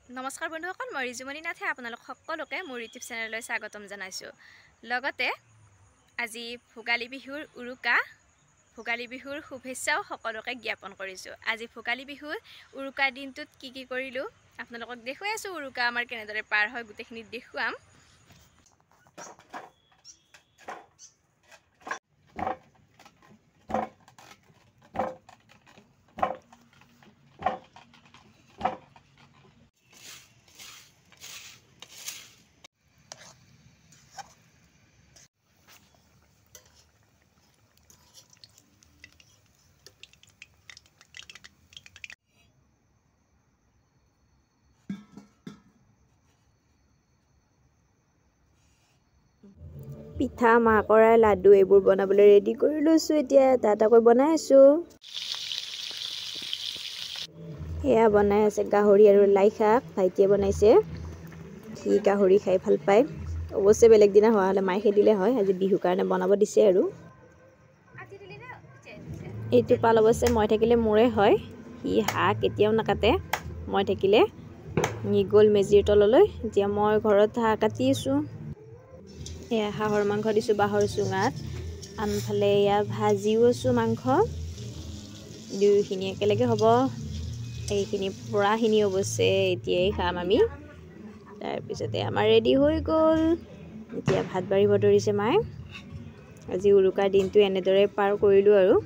নমস্কাৰ বন্ধুসকল, মই ৰিজুমণি নাথে আপোনালোক সকলোকে মোৰ ইউটিউব চেনেললৈ স্বাগতম জনাইছোঁ। লগতে আজি ভোগালী বিহুৰ ভোগালী বিহুৰ শুভেচ্ছাও সকলোকে জ্ঞাপন কৰিছোঁ। আজি ভোগালী বিহুৰ উৰুকাৰ দিনটোত কি কৰিলোঁ আপোনালোকক দেখুৱাই আছোঁ। উৰুকা আমাৰ কেনেদৰে পাৰ হয় গোটেইখিনি দেখুৱাম। পিঠা, মাকৰা, লাডু এইবোৰ বনাবলৈ ৰেডি কৰি লৈছোঁ। এতিয়া এটা বনাই আছোঁ। এয়া বনাই আছে গাহৰি আৰু লাই শাক। ভাইটিয়ে বনাইছে, সি গাহৰি খাই ভাল পায়। অৱশ্যে বেলেগ দিনা হোৱা হ'লে মায়ে দিলে হয়, আজি বিহুৰ কাৰণে বনাব দিছে আৰু। এইটো পাল অৱশ্যে মই থাকিলে মোৰে হয়, সি হাঁহ কেতিয়াও নাকাটে। মই থাকিলে নি গ'ল মেজিৰ তললৈ। এতিয়া মই ঘৰত হাঁহ কাটি আছোঁ। এয়া হাঁহৰ মাংস দিছোঁ বাঁহৰ চুঙাত। আনফালে এয়া ভাজিও আছোঁ মাংস। দুয়োখিনি একেলগে হ'ব। এইখিনি পৰাখিনি অৱশ্যে এতিয়াই খাম আমি। তাৰপিছতে আমাৰ ৰেডি হৈ গ'ল। এতিয়া ভাত বাঢ়িব ধৰিছে মায়ে। আজি উৰুকাৰ দিনটো এনেদৰে পাৰ কৰিলোঁ আৰু।